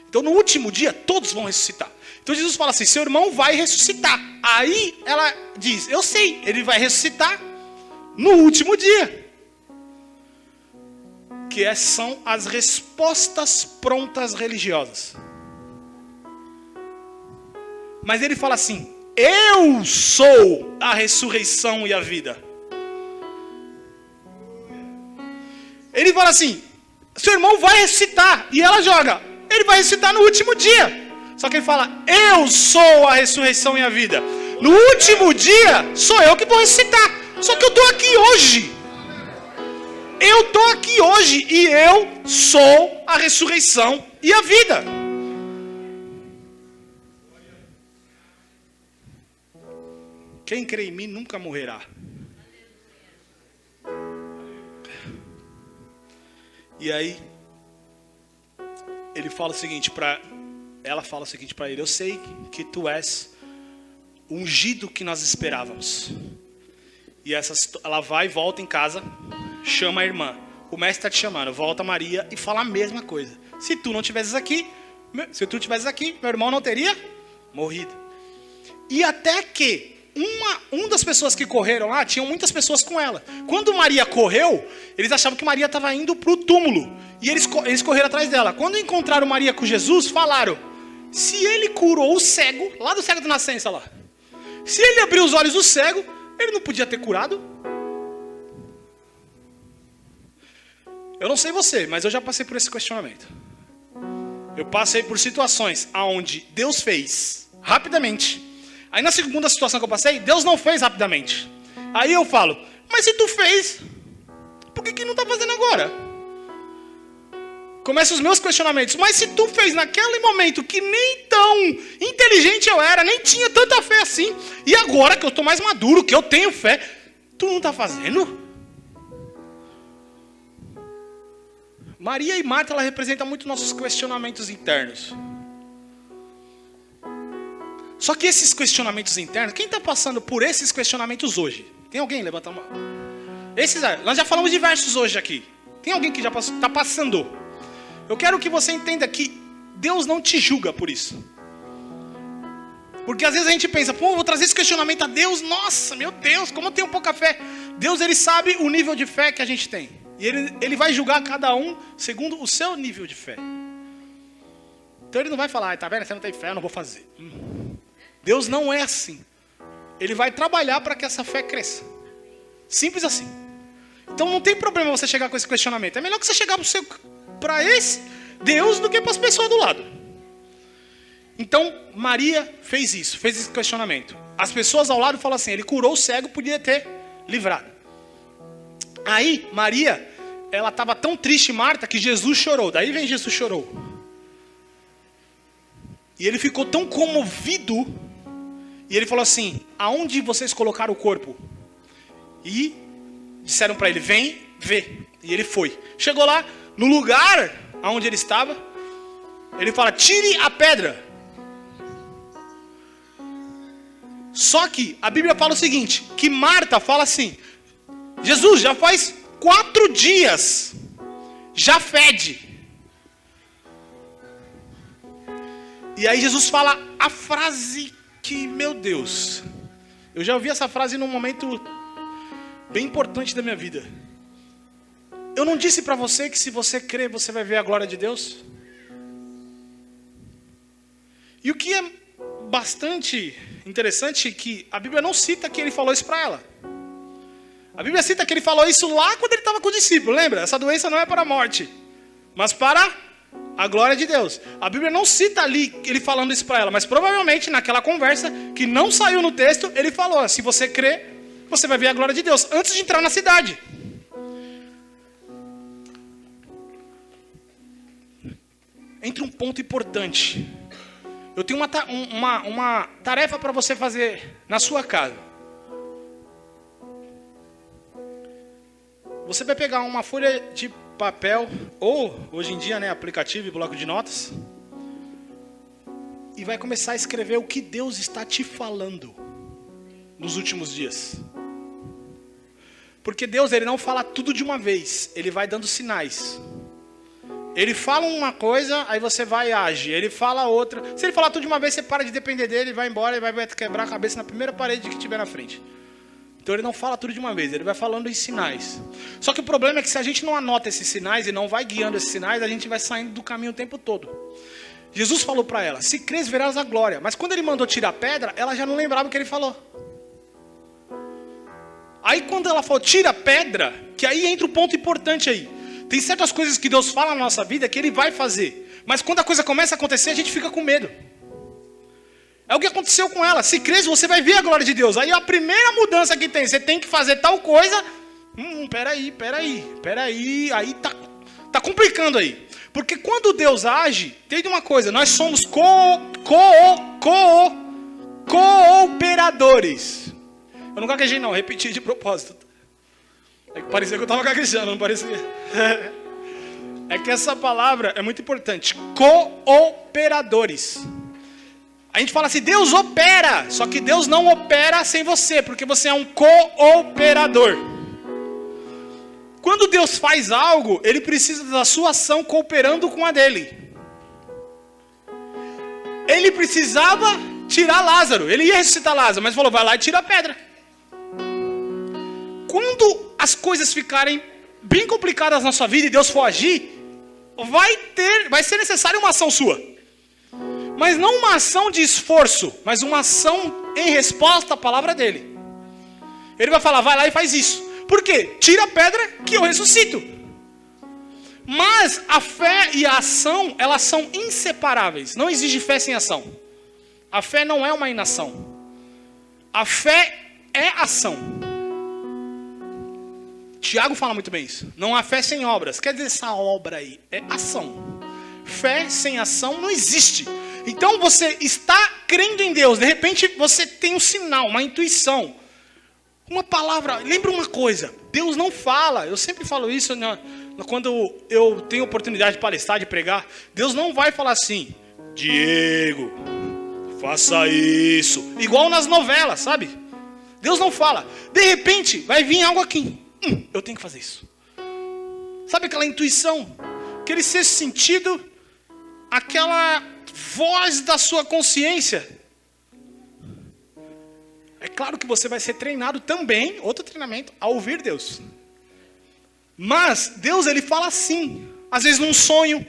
Então, no último dia, todos vão ressuscitar. Então, Jesus fala assim, seu irmão vai ressuscitar. Aí, ela diz, eu sei, ele vai ressuscitar no último dia. Que são as respostas prontas religiosas. Mas ele fala assim, eu sou a ressurreição e a vida. Ele fala assim, seu irmão vai ressuscitar. E ela joga, ele vai ressuscitar no último dia. Só que ele fala, eu sou a ressurreição e a vida. No último dia, sou eu que vou ressuscitar. Só que eu estou aqui hoje. Eu estou aqui hoje e eu sou a ressurreição e a vida. Quem crê em mim nunca morrerá. E aí, ela fala o seguinte para ele, eu sei que tu és o ungido que nós esperávamos. E ela vai e volta em casa, chama a irmã. O mestre está te chamando, volta Maria e fala a mesma coisa. Se tu tivesses aqui, meu irmão não teria morrido. E até que uma das pessoas que correram lá, tinham muitas pessoas com ela. Quando Maria correu, eles achavam que Maria estava indo para o túmulo. E eles correram atrás dela. Quando encontraram Maria com Jesus, falaram, se ele curou o cego, lá do cego de nascença lá. Se ele abriu os olhos do cego, ele não podia ter curado? Eu não sei você, mas eu já passei por esse questionamento. Eu passei por situações onde Deus fez rapidamente. Aí na segunda situação que eu passei, Deus não fez rapidamente. Aí eu falo, mas se tu fez, por que não está fazendo agora? Começam os meus questionamentos. Mas se tu fez naquele momento que nem tão inteligente eu era, nem tinha tanta fé assim, e agora que eu estou mais maduro, que eu tenho fé, tu não está fazendo? Maria e Marta, ela representa muito nossos questionamentos internos. Só que esses questionamentos internos, quem está passando por esses questionamentos hoje? Tem alguém? Levanta a mão. Nós já falamos diversos hoje aqui. Tem alguém que já está passando? Eu quero que você entenda que Deus não te julga por isso. Porque às vezes a gente pensa, pô, vou trazer esse questionamento a Deus. Nossa, meu Deus, como eu tenho pouca fé. Deus, ele sabe o nível de fé que a gente tem. E ele vai julgar cada um segundo o seu nível de fé. Então ele não vai falar, tá vendo, você não tem fé, eu não vou fazer. Deus não é assim. Ele vai trabalhar para que essa fé cresça. Simples assim. Então não tem problema você chegar com esse questionamento. É melhor que você chegar para esse Deus do que para as pessoas do lado. Então Maria fez isso, fez esse questionamento. As pessoas ao lado falam assim, ele curou o cego, podia ter livrado. Aí Maria, ela estava tão triste, Marta, que Jesus chorou. Daí vem Jesus chorou. E ele ficou tão comovido. E ele falou assim, aonde vocês colocaram o corpo? E disseram para ele, vem ver. E ele foi. Chegou lá, no lugar onde ele estava, ele fala, tire a pedra. Só que a Bíblia fala o seguinte, que Marta fala assim, Jesus, já faz 4 dias, já fede. E aí Jesus fala a frase que, meu Deus, eu já ouvi essa frase num momento bem importante da minha vida. Eu não disse para você que se você crer, você vai ver a glória de Deus? E o que é bastante interessante é que a Bíblia não cita que ele falou isso para ela. A Bíblia cita que ele falou isso lá quando ele estava com o discípulo. Lembra? Essa doença não é para a morte, mas para a glória de Deus. A Bíblia não cita ali ele falando isso para ela, mas provavelmente naquela conversa que não saiu no texto, ele falou, se você crer, você vai ver a glória de Deus, antes de entrar na cidade. Entra um ponto importante. Eu tenho uma tarefa para você fazer na sua casa. Você vai pegar uma folha de papel, ou hoje em dia, aplicativo e bloco de notas, e vai começar a escrever o que Deus está te falando nos últimos dias. Porque Deus, ele não fala tudo de uma vez, ele vai dando sinais. Ele fala uma coisa, aí você vai e age. Ele fala outra. Se ele falar tudo de uma vez, você para de depender dele, vai embora e vai quebrar a cabeça na primeira parede que tiver na frente. Então ele não fala tudo de uma vez, ele vai falando em sinais. Só que o problema é que se a gente não anota esses sinais e não vai guiando esses sinais, a gente vai saindo do caminho o tempo todo. Jesus falou para ela, se crês verás a glória. Mas quando ele mandou tirar a pedra, ela já não lembrava o que ele falou. Aí quando ela falou, tira a pedra, que aí entra o ponto importante aí. Tem certas coisas que Deus fala na nossa vida que ele vai fazer. Mas quando a coisa começa a acontecer, a gente fica com medo. É o que aconteceu com ela. Se crês, você vai ver a glória de Deus. Aí a primeira mudança que tem, você tem que fazer tal coisa. Peraí. Aí tá complicando aí. Porque quando Deus age, tem uma coisa, nós somos cooperadores. Eu não gaguejei não, repeti de propósito. É que parecia que eu estava gaguejando, não parecia? É que essa palavra é muito importante. Cooperadores. A gente fala assim, Deus opera. Só que Deus não opera sem você, porque você é um cooperador. Quando Deus faz algo, ele precisa da sua ação cooperando com a dele. Ele precisava tirar Lázaro. Ele ia ressuscitar Lázaro, mas falou, vai lá e tira a pedra. Quando as coisas ficarem bem complicadas na sua vida e Deus for agir, vai ser necessária uma ação sua. Mas não uma ação de esforço, mas uma ação em resposta à palavra dele. Ele vai falar, vai lá e faz isso. Por quê? Tira a pedra que eu ressuscito. Mas a fé e a ação, elas são inseparáveis. Não existe fé sem ação. A fé não é uma inação. A fé é ação. Tiago fala muito bem isso. Não há fé sem obras. Quer dizer, essa obra aí é ação. Fé sem ação não existe. Então você está crendo em Deus. De repente você tem um sinal, uma intuição. Uma palavra. Lembra uma coisa. Deus não fala. Eu sempre falo isso quando eu tenho oportunidade de palestrar, de pregar. Deus não vai falar assim: Diego, faça isso. Igual nas novelas, sabe? Deus não fala. De repente vai vir algo aqui. Eu tenho que fazer isso. Sabe aquela intuição? Aquele sexto sentido, aquela voz da sua consciência. É claro que você vai ser treinado também, outro treinamento, a ouvir Deus. Mas Deus, ele fala assim, às vezes num sonho.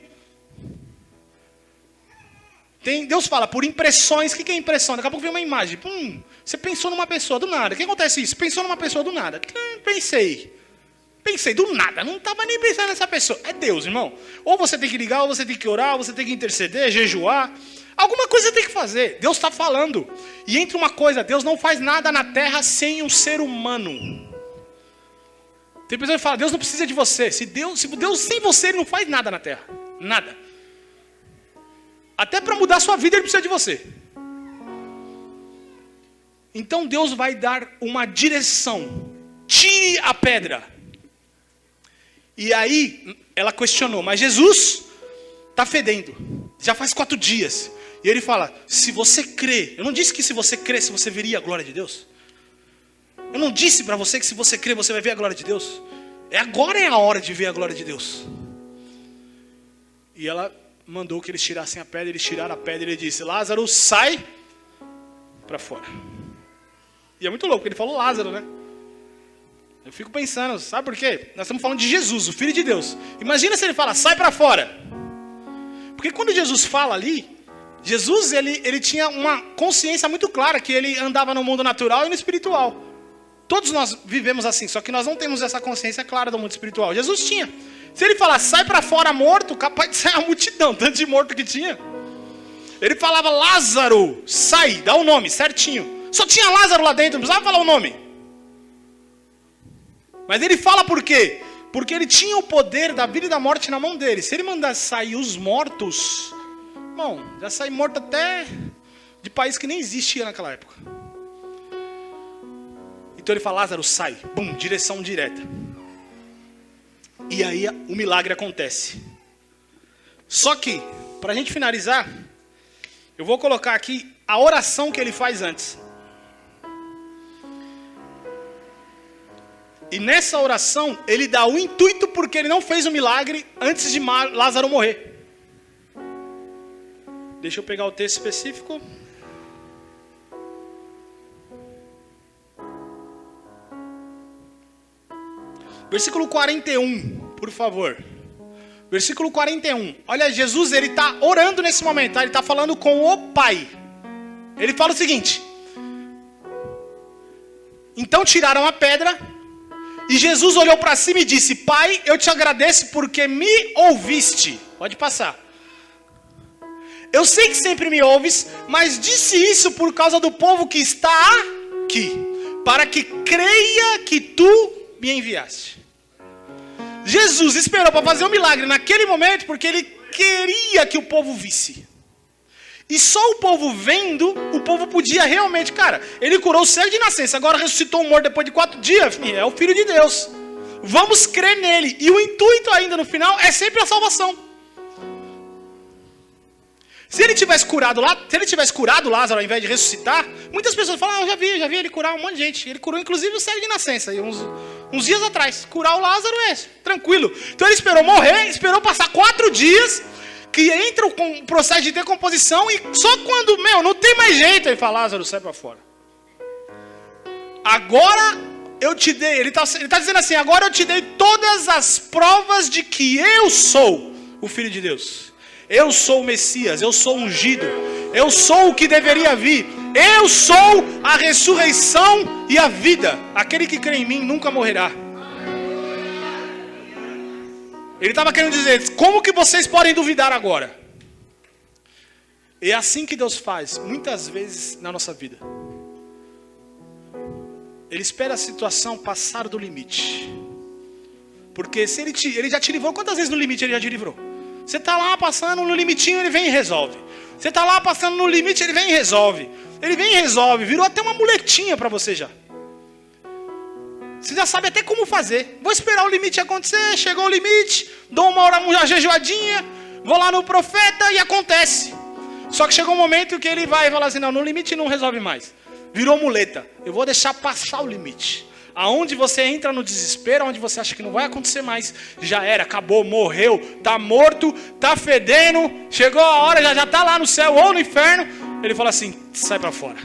Deus fala por impressões. O que é impressão? Daqui a pouco vem uma imagem. Você pensou numa pessoa do nada. O que acontece isso? Pensou numa pessoa do nada. Pensei do nada. Não estava nem pensando nessa pessoa. É Deus, irmão. Ou você tem que ligar, ou você tem que orar, ou você tem que interceder, jejuar. Alguma coisa você tem que fazer. Deus está falando. E entre uma coisa, Deus não faz nada na terra sem um ser humano. Tem pessoa que fala, Deus não precisa de você. Se Deus sem você, ele não faz nada na terra. Nada. Até para mudar a sua vida, ele precisa de você. Então Deus vai dar uma direção. Tire a pedra. E aí, ela questionou, mas Jesus está fedendo. Já faz 4 dias. E ele fala, se você crê. Eu não disse que se você crê, se você veria a glória de Deus. Eu não disse para você que se você crê, você vai ver a glória de Deus. Agora é a hora de ver a glória de Deus. E ela mandou que eles tirassem a pedra. Eles tiraram a pedra e ele disse, Lázaro, sai para fora. E é muito louco, porque ele falou Lázaro, né? Eu fico pensando, sabe por quê? Nós estamos falando de Jesus, o Filho de Deus. Imagina se ele fala, sai para fora. Porque quando Jesus fala ali, Jesus ele tinha uma consciência muito clara que ele andava no mundo natural e no espiritual. Todos nós vivemos assim, só que nós não temos essa consciência clara do mundo espiritual. Jesus tinha. Se ele falar, sai para fora morto, capaz de sair a multidão, tanto de morto que tinha. Ele falava, Lázaro, sai, dá o nome, certinho. Só tinha Lázaro lá dentro, não precisava falar o nome. Mas ele fala por quê? Porque ele tinha o poder da vida e da morte na mão dele. Se ele mandasse sair os mortos, bom, já sai morto até de país que nem existia naquela época. Então ele fala, Lázaro, sai. Bum, direção direta. E aí o milagre acontece. Só que, para a gente finalizar, eu vou colocar aqui a oração que ele faz antes. E nessa oração, ele dá o intuito porque ele não fez o milagre antes de Lázaro morrer. Deixa eu pegar o texto específico. Versículo 41, por favor. Versículo 41. Olha, Jesus, ele está orando nesse momento, tá? Ele está falando com o Pai. Ele fala o seguinte. Então tiraram a pedra. E Jesus olhou para cima e disse, Pai, eu te agradeço porque me ouviste. Pode passar. Eu sei que sempre me ouves, mas disse isso por causa do povo que está aqui, para que creia que tu me enviaste. Jesus esperou para fazer um milagre naquele momento porque ele queria que o povo visse. E só o povo vendo, o povo podia realmente, cara, ele curou o cego de nascença, agora ressuscitou um morto depois de 4 dias, é o Filho de Deus. Vamos crer nele. E o intuito ainda no final é sempre a salvação. Se ele tivesse curado Lázaro ao invés de ressuscitar, muitas pessoas falam, eu já vi ele curar um monte de gente. Ele curou inclusive o cego de nascença, e uns dias atrás. Curar o Lázaro tranquilo. Então ele esperou morrer, esperou passar 4 dias, que entra com o processo de decomposição, e só quando, não tem mais jeito, ele fala, Lázaro, sai para fora. Agora eu te dei, ele tá dizendo assim, agora eu te dei todas as provas de que eu sou o Filho de Deus. Eu sou o Messias, eu sou o ungido, eu sou o que deveria vir, eu sou a ressurreição e a vida. Aquele que crê em mim nunca morrerá. Ele estava querendo dizer, como que vocês podem duvidar agora? É assim que Deus faz, muitas vezes na nossa vida. Ele espera a situação passar do limite. Porque se ele já te livrou, quantas vezes no limite ele já te livrou? Você está lá passando no limitinho, ele vem e resolve. Você está lá passando no limite, ele vem e resolve. Ele vem e resolve, virou até uma muletinha para você já. Você já sabe até como fazer. Vou esperar o limite acontecer, chegou o limite, dou uma jejuadinha, vou lá no profeta e acontece. Só que chegou um momento que ele vai falar assim, não, no limite não resolve mais. Virou muleta. Eu vou deixar passar o limite. Aonde você entra no desespero, onde você acha que não vai acontecer mais, já era, acabou, morreu, tá morto, tá fedendo, chegou a hora, já tá lá no céu ou no inferno. Ele fala assim, sai pra fora.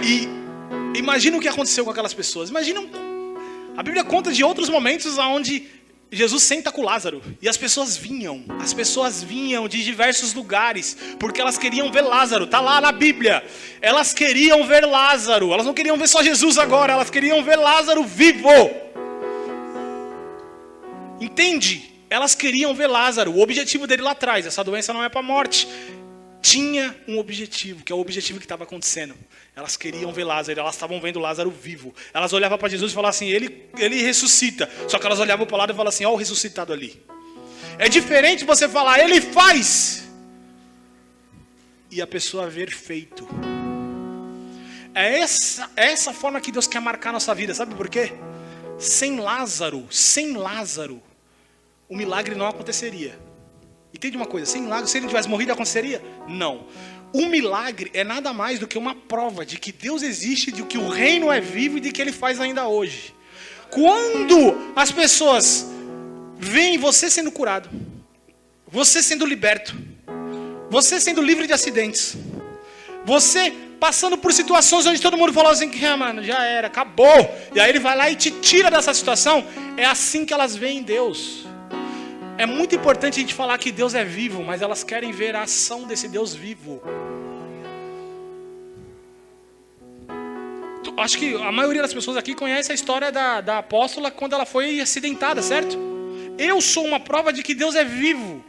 E imagina o que aconteceu com aquelas pessoas. Imagina, a Bíblia conta de outros momentos onde Jesus senta com Lázaro e as pessoas vinham de diversos lugares, porque elas queriam ver Lázaro, tá lá na Bíblia, elas queriam ver Lázaro, elas não queriam ver só Jesus agora, elas queriam ver Lázaro vivo, entende? Elas queriam ver Lázaro, o objetivo dele lá atrás, essa doença não é para a morte, tinha um objetivo, que é o objetivo que estava acontecendo. Elas queriam ver Lázaro, elas estavam vendo Lázaro vivo. Elas olhavam para Jesus e falavam assim, ele ressuscita. Só que elas olhavam para o lado e falavam assim, ó o ressuscitado ali. É diferente você falar, ele faz, e a pessoa ver feito. É essa forma que Deus quer marcar a nossa vida, sabe por quê? Sem Lázaro, o milagre não aconteceria. Entende uma coisa, sem Lázaro, se ele tivesse morrido, aconteceria? Não. O milagre é nada mais do que uma prova de que Deus existe, de que o reino é vivo e de que ele faz ainda hoje. Quando as pessoas veem você sendo curado, você sendo liberto, você sendo livre de acidentes, você passando por situações onde todo mundo falou assim, mano, já era, acabou. E aí ele vai lá e te tira dessa situação. É assim que elas veem Deus. É muito importante a gente falar que Deus é vivo, mas elas querem ver a ação desse Deus vivo. Acho que a maioria das pessoas aqui conhece a história da apóstola quando ela foi acidentada, certo? Eu sou uma prova de que Deus é vivo.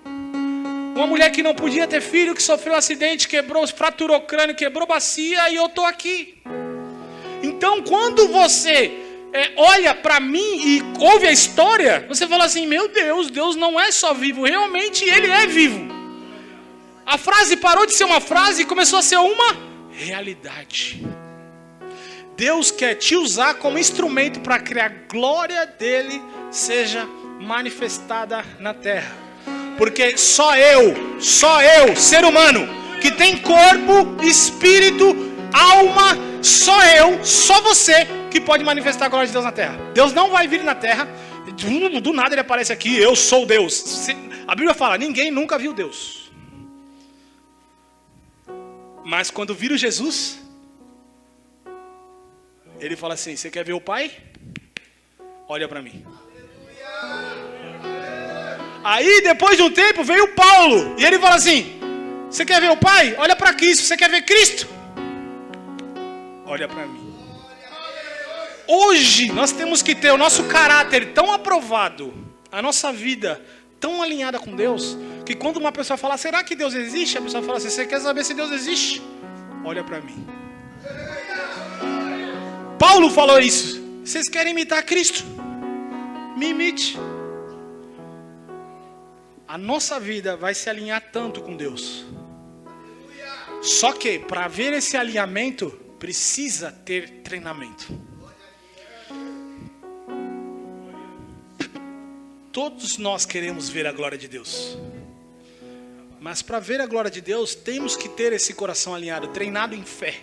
Uma mulher que não podia ter filho, que sofreu um acidente, fraturou o crânio, quebrou bacia e eu estou aqui. Então quando você olha para mim e ouve a história, você fala assim, meu Deus, Deus não é só vivo, realmente Ele é vivo. A frase parou de ser uma frase e começou a ser uma realidade. Deus quer te usar como instrumento para que a glória dEle seja manifestada na terra. Porque só eu, ser humano, que tem corpo, espírito, alma, só você que pode manifestar a glória de Deus na terra. Deus não vai vir na terra, do nada ele aparece aqui, eu sou Deus. A Bíblia fala, ninguém nunca viu Deus. Mas quando vira Jesus, ele fala assim, você quer ver o Pai? Olha para mim. Aí depois de um tempo veio Paulo, e ele fala assim, você quer ver o Pai? Olha para Cristo. Você quer ver Cristo? Olha para mim. Hoje nós temos que ter o nosso caráter tão aprovado, a nossa vida tão alinhada com Deus, que quando uma pessoa fala, será que Deus existe? A pessoa fala assim, você quer saber se Deus existe? Olha para mim. Paulo falou isso. Vocês querem imitar Cristo? Me imite. A nossa vida vai se alinhar tanto com Deus. Só que para ver esse alinhamento, precisa ter treinamento. Todos nós queremos ver a glória de Deus. Mas para ver a glória de Deus, temos que ter esse coração alinhado, treinado em fé.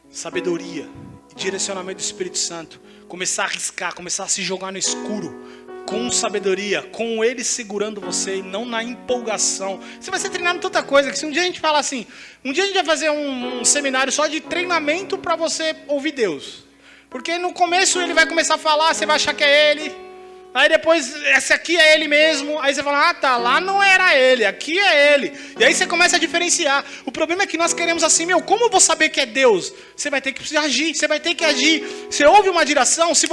Sabedoria, direcionamento do Espírito Santo. Começar a arriscar, começar a se jogar no escuro. Com sabedoria, com Ele segurando você e não na empolgação. Você vai ser treinado em tanta coisa, que se um dia a gente falar assim, um dia a gente vai fazer um seminário só de treinamento para você ouvir Deus. Porque no começo Ele vai começar a falar, você vai achar que é Ele. Aí depois, esse aqui é ele mesmo. Aí você fala, ah tá, lá não era ele, aqui é ele. E aí você começa a diferenciar. O problema é que nós queremos assim, como eu vou saber que é Deus? Você vai ter que agir, você vai ter que agir. Você ouve uma direção, se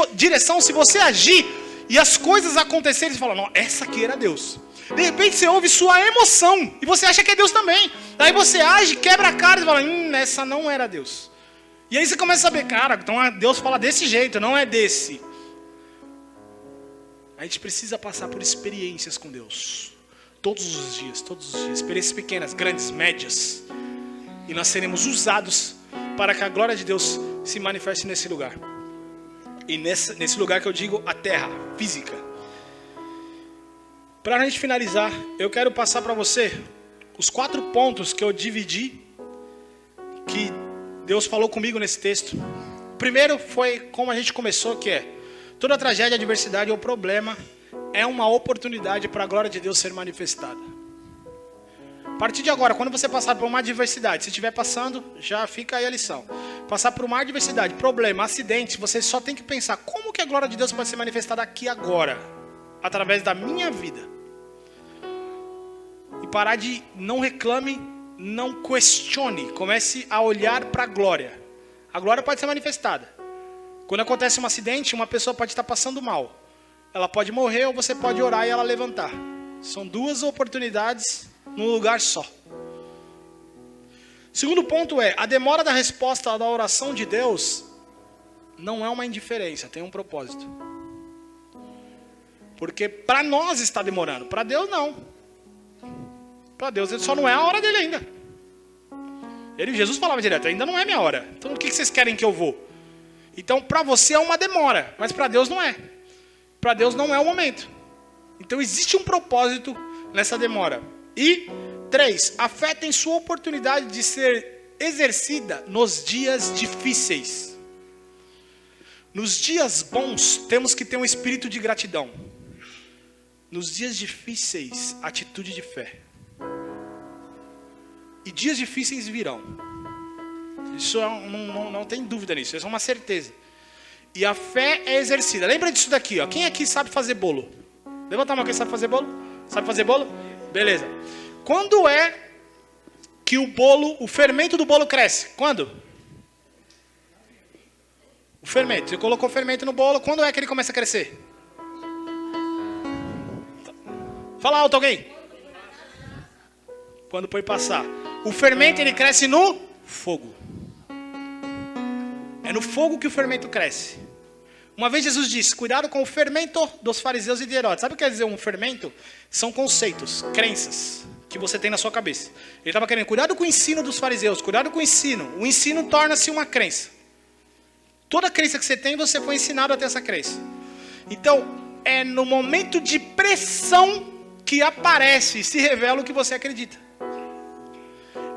você agir e as coisas acontecerem, você fala, não, essa aqui era Deus. De repente você ouve sua emoção e você acha que é Deus também. Aí você age, quebra a cara e fala, essa não era Deus. E aí você começa a saber, cara, então Deus fala desse jeito, não é desse. A gente precisa passar por experiências com Deus. Todos os dias. Experiências pequenas, grandes, médias. E nós seremos usados para que a glória de Deus se manifeste nesse lugar. E nesse lugar que eu digo, a terra física. Para a gente finalizar, eu quero passar para você os 4 pontos que eu dividi, que Deus falou comigo nesse texto. O primeiro foi como a gente começou, que é: toda tragédia, adversidade ou problema é uma oportunidade para a glória de Deus ser manifestada. A partir de agora, quando você passar por uma adversidade, se estiver passando, já fica aí a lição. Passar por uma adversidade, problema, acidente, você só tem que pensar como que a glória de Deus pode ser manifestada aqui agora, através da minha vida. E parar de não reclame, não questione, comece a olhar para a glória. A glória pode ser manifestada. Quando acontece um acidente, uma pessoa pode estar passando mal. Ela pode morrer ou você pode orar e ela levantar. São 2 oportunidades num lugar só. Segundo ponto é, a demora da resposta da oração de Deus não é uma indiferença, tem um propósito. Porque para nós está demorando, para Deus não. Para Deus só não é a hora dele ainda. Jesus falava direto, ainda não é minha hora. Então o que vocês querem que eu vou? Então, para você é uma demora, mas para Deus não é. Para Deus não é o momento. Então, existe um propósito nessa demora. E 3, a fé tem sua oportunidade de ser exercida nos dias difíceis. Nos dias bons, temos que ter um espírito de gratidão. Nos dias difíceis, atitude de fé. E dias difíceis virão. Isso não tem dúvida nisso, isso é uma certeza. E a fé é exercida. Lembra disso daqui, ó. Quem aqui sabe fazer bolo? Levanta a mão, quem sabe fazer bolo? Sabe fazer bolo? Beleza. Quando é que o fermento do bolo cresce? Quando? O fermento. Você colocou fermento no bolo, quando é que ele começa a crescer? Fala alto alguém. Quando põe passar. O fermento ele cresce no fogo. É no fogo que o fermento cresce. Uma vez Jesus disse, cuidado com o fermento dos fariseus e de Herodes. Sabe o que quer dizer um fermento? São conceitos, crenças que você tem na sua cabeça. Ele estava querendo, cuidado com o ensino dos fariseus, cuidado com o ensino. O ensino torna-se uma crença. Toda crença que você tem, você foi ensinado a ter essa crença. Então, é no momento de pressão que aparece e se revela o que você acredita.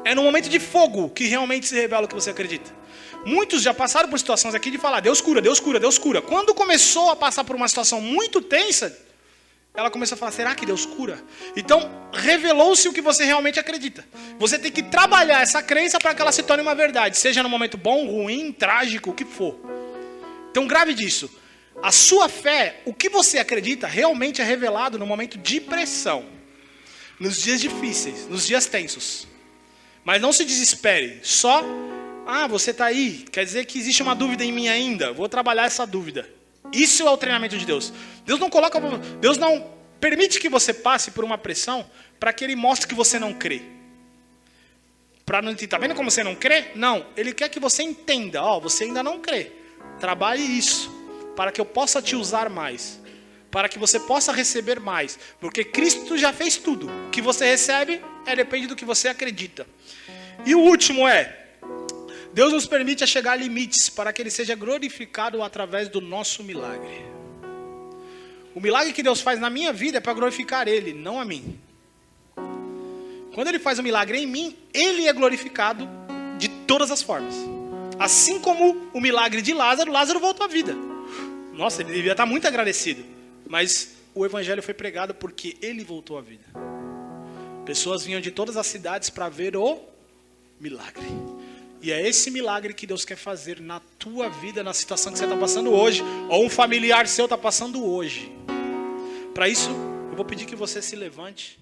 É no momento de fogo que realmente se revela o que você acredita. Muitos já passaram por situações aqui de falar, Deus cura, Deus cura, Deus cura. Quando começou a passar por uma situação muito tensa, ela começou a falar, será que Deus cura? Então, revelou-se o que você realmente acredita. Você tem que trabalhar essa crença para que ela se torne uma verdade. Seja no momento bom, ruim, trágico, o que for. Então, grave disso. A sua fé, o que você acredita, realmente é revelado no momento de pressão. Nos dias difíceis, nos dias tensos. Mas não se desespere, só, você está aí, quer dizer que existe uma dúvida em mim ainda, vou trabalhar essa dúvida. Isso é o treinamento de Deus. Deus não permite que você passe por uma pressão para que Ele mostre que você não crê. Está vendo como você não crê? Não, Ele quer que você entenda, você ainda não crê. Trabalhe isso, para que eu possa te usar mais. Para que você possa receber mais. Porque Cristo já fez tudo. O que você recebe depende do que você acredita. E o último é, Deus nos permite a chegar a limites para que Ele seja glorificado através do nosso milagre. O milagre que Deus faz na minha vida é para glorificar Ele, não a mim. Quando Ele faz um milagre em mim, Ele é glorificado de todas as formas. Assim como o milagre de Lázaro, Lázaro voltou à vida. Nossa, ele devia estar muito agradecido. Mas o evangelho foi pregado porque ele voltou à vida. Pessoas vinham de todas as cidades para ver o milagre. E é esse milagre que Deus quer fazer na tua vida, na situação que você está passando hoje. Ou um familiar seu está passando hoje. Para isso, eu vou pedir que você se levante.